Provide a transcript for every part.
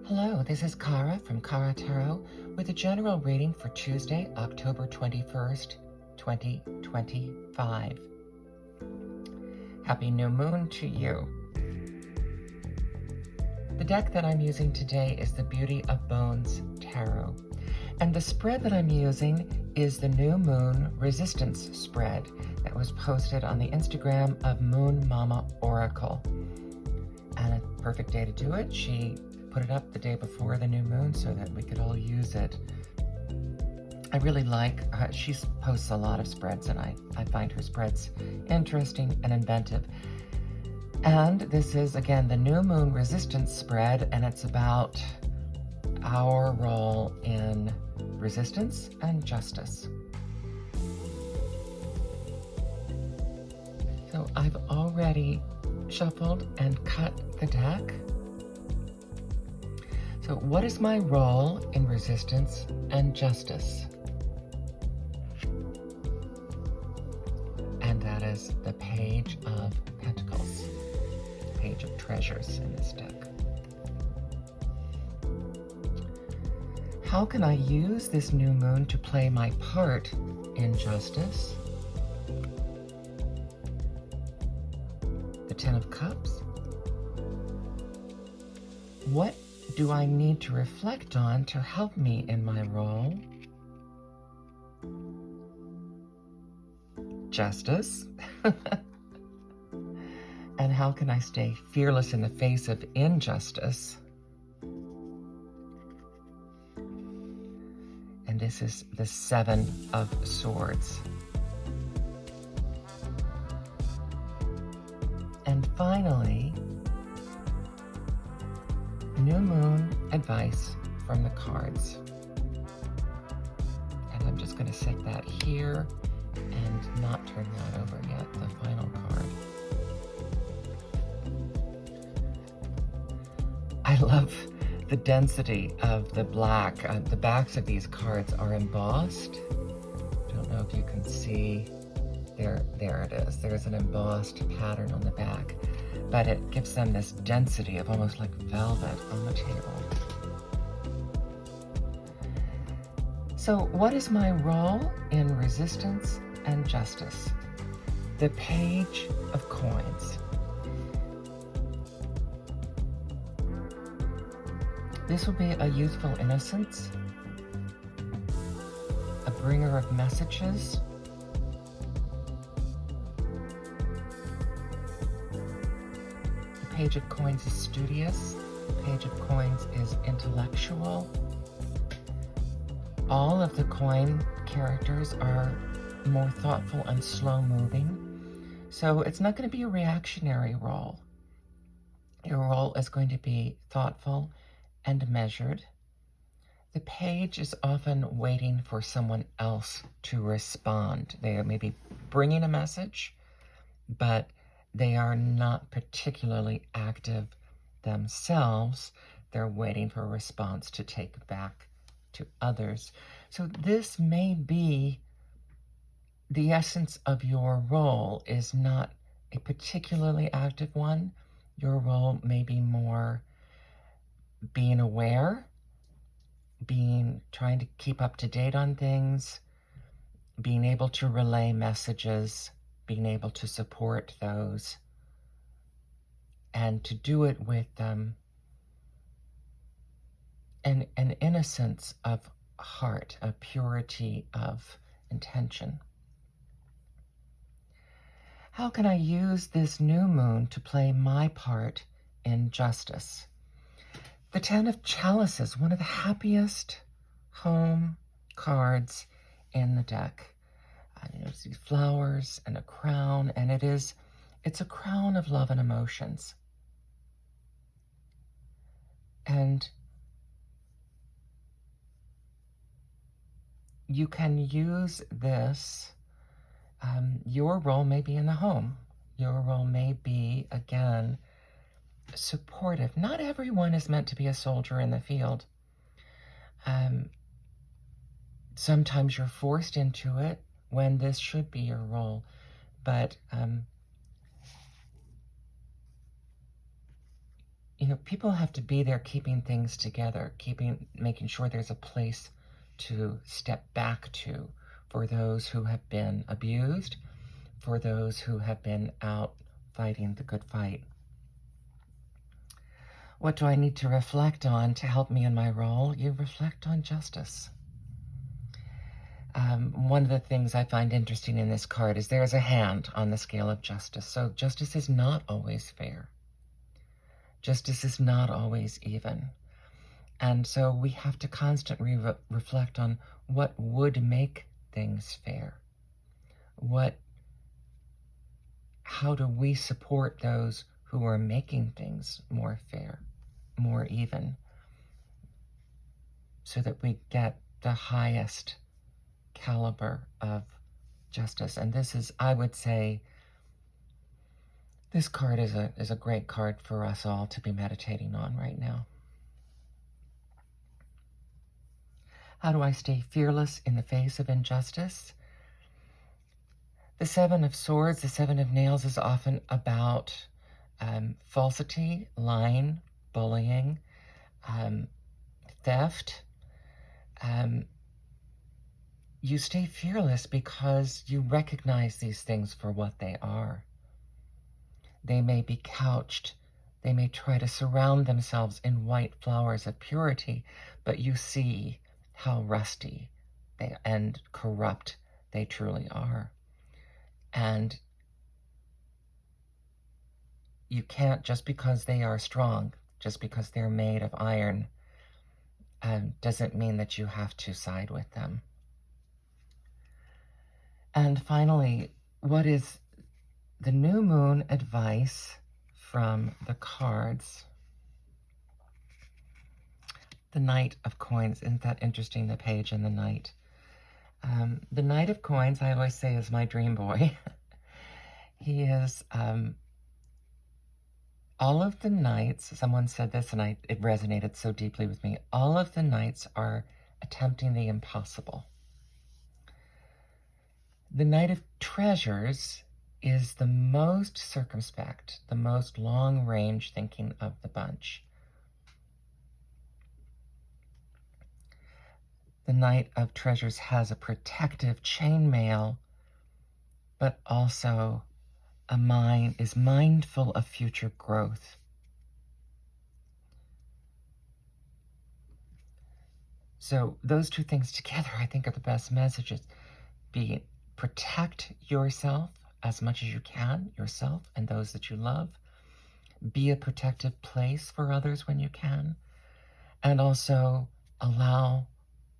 Hello, this is Kara from Kara Tarot with a general reading for Tuesday, October 21st, 2025. Happy new moon to you. The deck that I'm using today is the Beauty of Bones Tarot, and the spread that I'm using is the New Moon Resistance spread that was posted on the Instagram of Moon Mama Oracle. And a perfect day to do it. She put it up the day before the new moon so that we could all use it. I really like, she posts a lot of spreads, and I find her spreads interesting and inventive. And this is, again, the New Moon Resistance spread, and it's about our role in resistance and justice. So I've already shuffled and cut the deck. So what is my role in resistance and justice? And that is the Page of Pentacles, Page of Treasures in this deck. How can I use this new moon to play my part in justice? The Ten of Cups. What do I need to reflect on to help me in my role? Justice. And how can I stay fearless in the face of injustice? And this is the Seven of Swords. And finally, new moon advice from the cards. And I'm just going to set that here and not turn that over yet, the final card. I love the density of the black. The backs of these cards are embossed. Don't know if you can see. There it is. There's an embossed pattern on the back, but it gives them this density of almost like velvet on the table. So what is my role in resistance and justice? The Page of Coins. This will be a youthful innocence, a bringer of messages, Page of Coins is studious. The Page of Coins is intellectual. All of the coin characters are more thoughtful and slow-moving. So it's not going to be a reactionary role. Your role is going to be thoughtful and measured. The page is often waiting for someone else to respond. They may be bringing a message, but they are not particularly active themselves. They're waiting for a response to take back to others. So this may be the essence of your role is not a particularly active one. Your role may be more being aware, trying to keep up to date on things, being able to relay messages, being able to support those, and to do it with an innocence of heart, a purity of intention. How can I use this new moon to play my part in justice? The Ten of Chalices, one of the happiest home cards in the deck. There's these flowers and a crown, and it's a crown of love and emotions. And you can use this. Your role may be in the home. Your role may be, again, supportive. Not everyone is meant to be a soldier in the field. Sometimes you're forced into it. when this should be your role. But, you know, people have to be there keeping things together, making sure there's a place to step back to for those who have been abused, for those who have been out fighting the good fight. What do I need to reflect on to help me in my role? You reflect on justice. One of the things I find interesting in this card is there's a hand on the scale of justice. So justice is not always fair. Justice is not always even. And so we have to constantly reflect on what would make things fair. How do we support those who are making things more fair, more even, so that we get the highest caliber of justice? And this is, I would say, this card is a great card for us all to be meditating on right now. How do I stay fearless in the face of injustice? The Seven of Swords, the Seven of Nails, is often about falsity, lying, bullying, theft. You stay fearless because you recognize these things for what they are. They may be couched. They may try to surround themselves in white flowers of purity, but you see how rusty and corrupt they truly are. And you can't, just because they are strong, just because they're made of iron, doesn't mean that you have to side with them. And finally, what is the new moon advice from the cards? The Knight of Coins. Isn't that interesting, the page and the Knight? The Knight of Coins, I always say, is my dream boy. He is, all of the knights, someone said this and it resonated so deeply with me, all of the knights are attempting the impossible. The Knight of Treasures is the most circumspect, the most long-range thinking of the bunch. The Knight of Treasures has a protective chainmail, but also is mindful of future growth. So those two things together, I think, are the best messages. Protect yourself as much as you can, yourself and those that you love. Be a protective place for others when you can. And also allow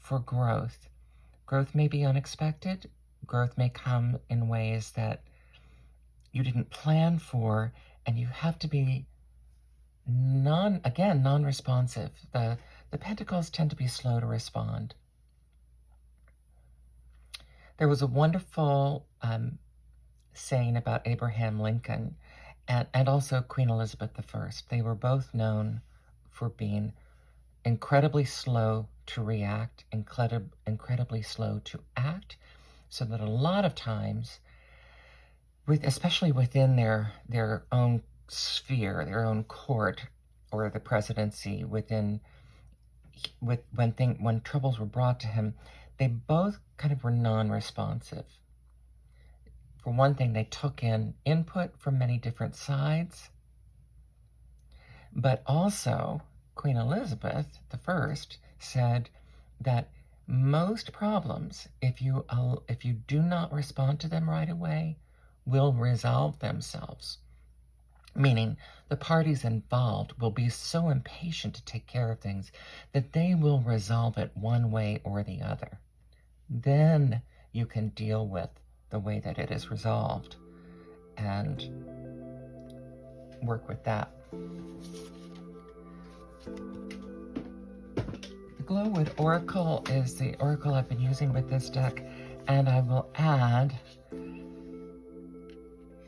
for growth. Growth may be unexpected. Growth may come in ways that you didn't plan for, and you have to be non-responsive. The Pentacles tend to be slow to respond. There was a wonderful saying about Abraham Lincoln and also Queen Elizabeth I. They were both known for being incredibly slow to react, incredibly slow to act, so that a lot of times, especially within their own sphere, their own court, or the presidency, when troubles were brought to him, they both kind of were non-responsive. For one thing, they took in input from many different sides, but also Queen Elizabeth I said that most problems, if you do not respond to them right away, will resolve themselves. Meaning the parties involved will be so impatient to take care of things that they will resolve it one way or the other. Then you can deal with the way that it is resolved and work with that. The Glowwood Oracle is the oracle I've been using with this deck, and I will add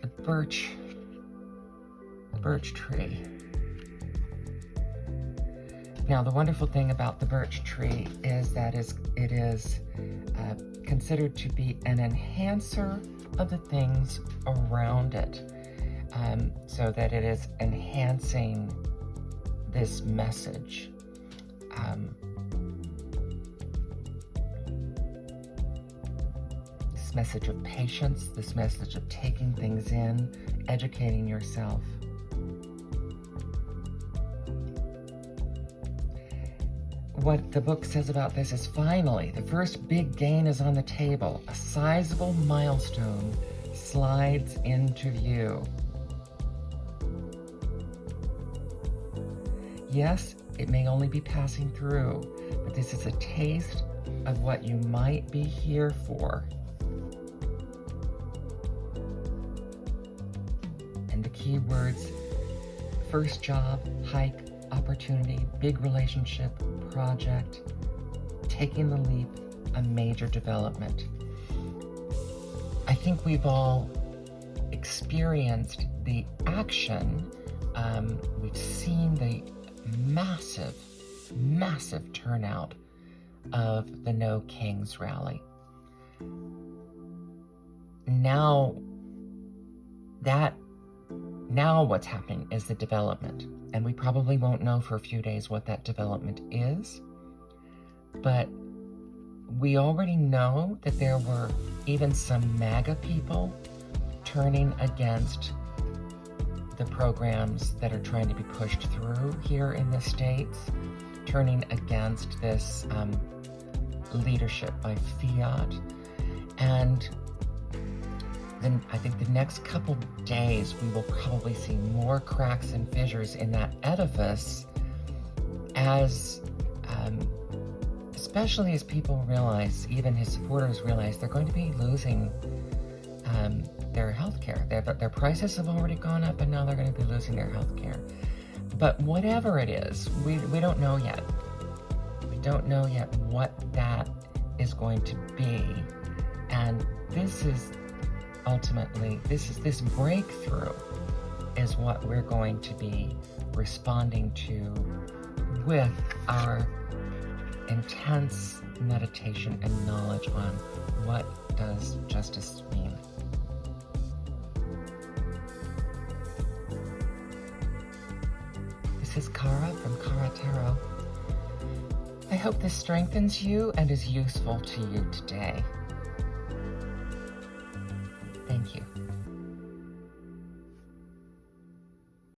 the birch tree. Now, the wonderful thing about the birch tree is that it is considered to be an enhancer of the things around it, so that it is enhancing this message. This message of patience, this message of taking things in, educating yourself. What the book says about this is, finally, the first big gain is on the table. A sizable milestone slides into view. Yes, it may only be passing through, but this is a taste of what you might be here for. And the key words: first job, hike, opportunity, big relationship, project, taking the leap, a major development. I think we've all experienced the action. We've seen the massive, massive turnout of the No Kings rally. Now what's happening is the development. And we probably won't know for a few days what that development is. But we already know that there were even some MAGA people turning against the programs that are trying to be pushed through here in the States, turning against this leadership by fiat. And then I think the next couple days we will probably see more cracks and fissures in that edifice, as especially as people realize, even his supporters realize, they're going to be losing their health care. Their prices have already gone up, and now they're going to be losing their health care. But whatever it is, we don't know yet. We don't know yet what that is going to be. And this is ultimately, this breakthrough is what we're going to be responding to with our intense meditation and knowledge on what does justice mean. This is Kara from Kara Tarot. I hope this strengthens you and is useful to you today.